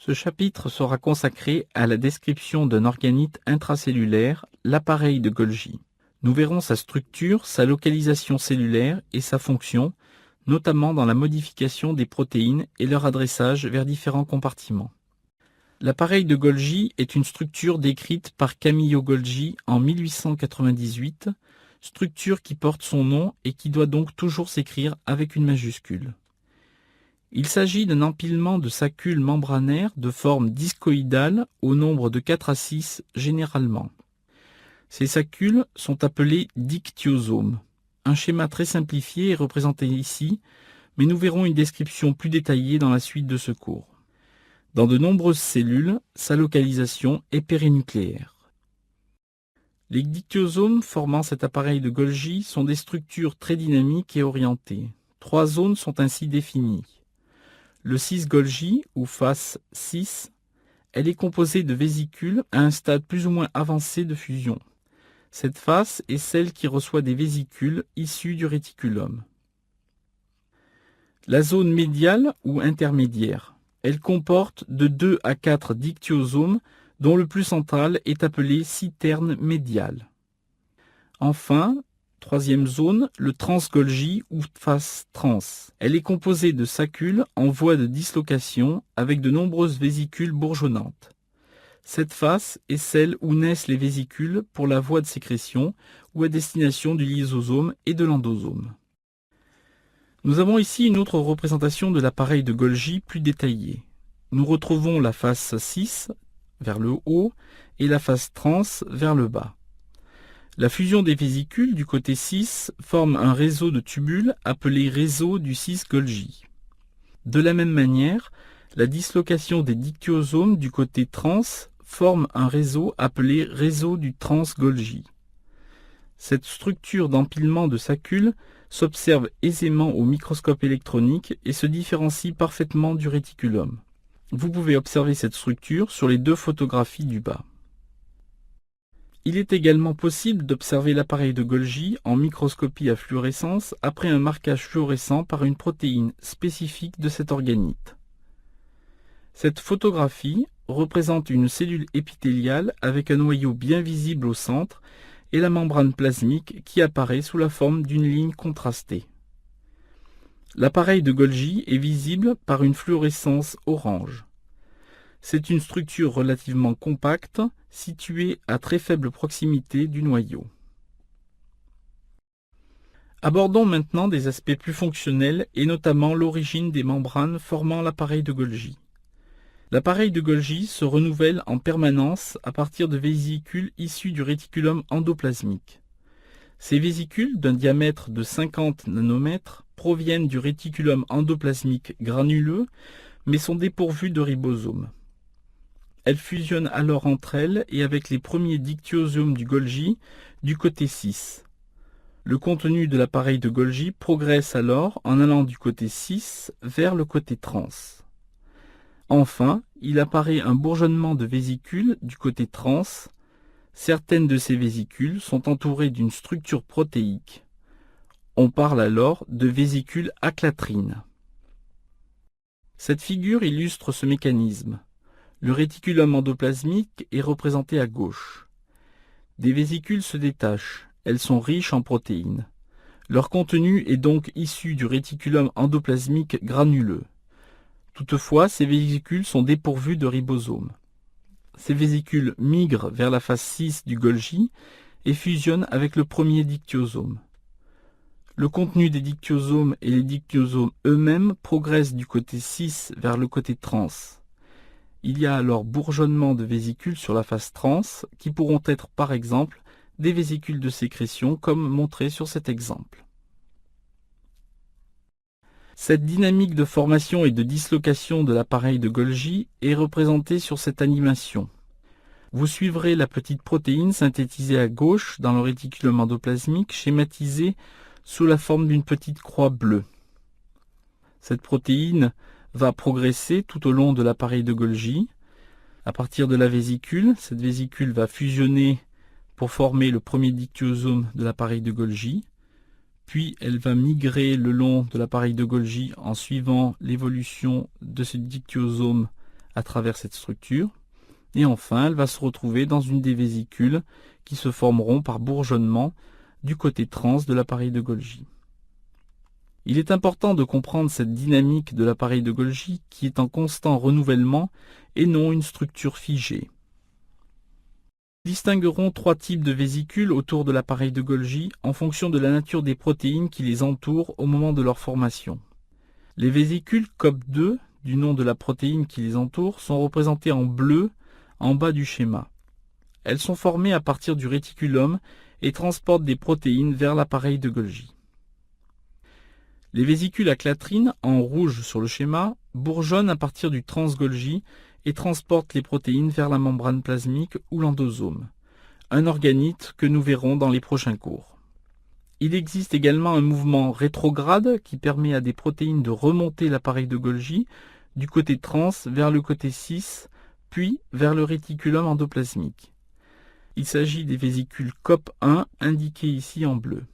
Ce chapitre sera consacré à la description d'un organite intracellulaire, l'appareil de Golgi. Nous verrons sa structure, sa localisation cellulaire et sa fonction, notamment dans la modification des protéines et leur adressage vers différents compartiments. L'appareil de Golgi est une structure décrite par Camillo Golgi en 1898, structure qui porte son nom et qui doit donc toujours s'écrire avec une majuscule. Il s'agit d'un empilement de saccules membranaires de forme discoïdale au nombre de 4 à 6 généralement. Ces saccules sont appelés dictyosomes. Un schéma très simplifié est représenté ici, mais nous verrons une description plus détaillée dans la suite de ce cours. Dans de nombreuses cellules, sa localisation est périnucléaire. Les dictyosomes formant cet appareil de Golgi sont des structures très dynamiques et orientées. 3 zones sont ainsi définies. Le 6 Golgi, ou face 6, elle est composée de vésicules à un stade plus ou moins avancé de fusion. Cette face est celle qui reçoit des vésicules issues du réticulum. La zone médiale ou intermédiaire, elle comporte de 2 à 4 dictyosomes dont le plus central est appelé citerne médiale. Enfin, troisième zone, le trans-Golgi ou face trans. Elle est composée de saccules en voie de dislocation avec de nombreuses vésicules bourgeonnantes. Cette face est celle où naissent les vésicules pour la voie de sécrétion ou à destination du lysosome et de l'endosome. Nous avons ici une autre représentation de l'appareil de Golgi plus détaillée. Nous retrouvons la face 6 vers le haut et la face trans vers le bas. La fusion des vésicules du côté 6 forme un réseau de tubules appelé réseau du 6 Golgi. De la même manière, la dislocation des dictyosomes du côté trans forme un réseau appelé réseau du trans Golgi. Cette structure d'empilement de saccules s'observe aisément au microscope électronique et se différencie parfaitement du réticulum. Vous pouvez observer cette structure sur les 2 photographies du bas. Il est également possible d'observer l'appareil de Golgi en microscopie à fluorescence après un marquage fluorescent par une protéine spécifique de cet organite. Cette photographie représente une cellule épithéliale avec un noyau bien visible au centre et la membrane plasmique qui apparaît sous la forme d'une ligne contrastée. L'appareil de Golgi est visible par une fluorescence orange. C'est une structure relativement compacte, située à très faible proximité du noyau. Abordons maintenant des aspects plus fonctionnels et notamment l'origine des membranes formant l'appareil de Golgi. L'appareil de Golgi se renouvelle en permanence à partir de vésicules issues du réticulum endoplasmique. Ces vésicules, d'un diamètre de 50 nanomètres, proviennent du réticulum endoplasmique granuleux, mais sont dépourvues de ribosomes. Elles fusionnent alors entre elles et avec les premiers dictyosomes du Golgi du côté 6. Le contenu de l'appareil de Golgi progresse alors en allant du côté 6 vers le côté trans. Enfin, il apparaît un bourgeonnement de vésicules du côté trans. Certaines de ces vésicules sont entourées d'une structure protéique. On parle alors de vésicules aclatrines. Cette figure illustre ce mécanisme. Le réticulum endoplasmique est représenté à gauche. Des vésicules se détachent, elles sont riches en protéines. Leur contenu est donc issu du réticulum endoplasmique granuleux. Toutefois, ces vésicules sont dépourvues de ribosomes. Ces vésicules migrent vers la face 6 du Golgi et fusionnent avec le premier dictyosome. Le contenu des dictyosomes et les dictyosomes eux-mêmes progressent du côté 6 vers le côté trans. Il y a alors bourgeonnement de vésicules sur la face trans qui pourront être par exemple des vésicules de sécrétion comme montré sur cet exemple. Cette dynamique de formation et de dislocation de l'appareil de Golgi est représentée sur cette animation. Vous suivrez la petite protéine synthétisée à gauche dans le réticulum endoplasmique schématisée sous la forme d'une petite croix bleue. Cette protéine va progresser tout au long de l'appareil de Golgi. À partir de la vésicule, cette vésicule va fusionner pour former le premier dictyosome de l'appareil de Golgi. Puis elle va migrer le long de l'appareil de Golgi en suivant l'évolution de ce dictyosome à travers cette structure. Et enfin, elle va se retrouver dans une des vésicules qui se formeront par bourgeonnement du côté trans de l'appareil de Golgi. Il est important de comprendre cette dynamique de l'appareil de Golgi qui est en constant renouvellement et non une structure figée. Nous distinguerons trois types de vésicules autour de l'appareil de Golgi en fonction de la nature des protéines qui les entourent au moment de leur formation. Les vésicules COP2, du nom de la protéine qui les entoure, sont représentées en bleu en bas du schéma. Elles sont formées à partir du réticulum et transportent des protéines vers l'appareil de Golgi. Les vésicules à clatrine, en rouge sur le schéma, bourgeonnent à partir du trans-Golgi et transportent les protéines vers la membrane plasmique ou l'endosome, un organite que nous verrons dans les prochains cours. Il existe également un mouvement rétrograde qui permet à des protéines de remonter l'appareil de Golgi du côté trans vers le côté cis, puis vers le réticulum endoplasmique. Il s'agit des vésicules COP1 indiquées ici en bleu.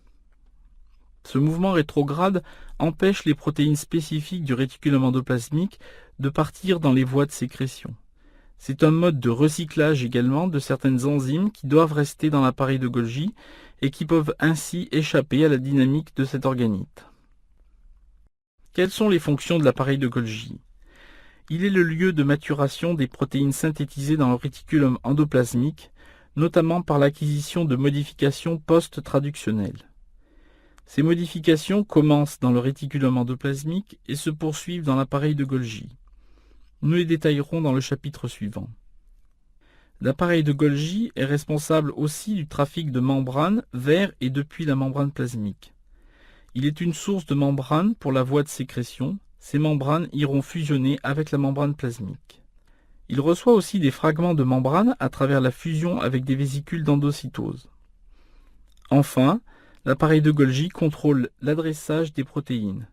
Ce mouvement rétrograde empêche les protéines spécifiques du réticulum endoplasmique de partir dans les voies de sécrétion. C'est un mode de recyclage également de certaines enzymes qui doivent rester dans l'appareil de Golgi et qui peuvent ainsi échapper à la dynamique de cet organite. Quelles sont les fonctions de l'appareil de Golgi? Il est le lieu de maturation des protéines synthétisées dans le réticulum endoplasmique, notamment par l'acquisition de modifications post-traductionnelles. Ces modifications commencent dans le réticulum endoplasmique et se poursuivent dans l'appareil de Golgi. Nous les détaillerons dans le chapitre suivant. L'appareil de Golgi est responsable aussi du trafic de membranes vers et depuis la membrane plasmique. Il est une source de membranes pour la voie de sécrétion. Ces membranes iront fusionner avec la membrane plasmique. Il reçoit aussi des fragments de membrane à travers la fusion avec des vésicules d'endocytose. Enfin, l'appareil de Golgi contrôle l'adressage des protéines.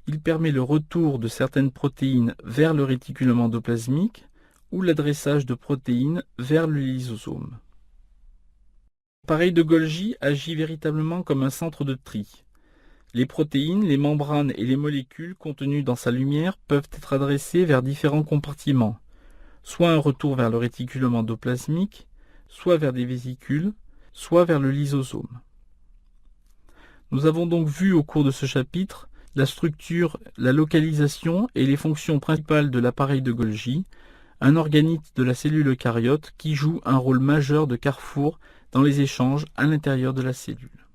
Il permet le retour de certaines protéines vers le réticulum endoplasmique ou l'adressage de protéines vers le lysosome. L'appareil de Golgi agit véritablement comme un centre de tri. Les protéines, les membranes et les molécules contenues dans sa lumière peuvent être adressées vers différents compartiments, soit un retour vers le réticulum endoplasmique, soit vers des vésicules, soit vers le lysosome. Nous avons donc vu au cours de ce chapitre la structure, la localisation et les fonctions principales de l'appareil de Golgi, un organite de la cellule eucaryote qui joue un rôle majeur de carrefour dans les échanges à l'intérieur de la cellule.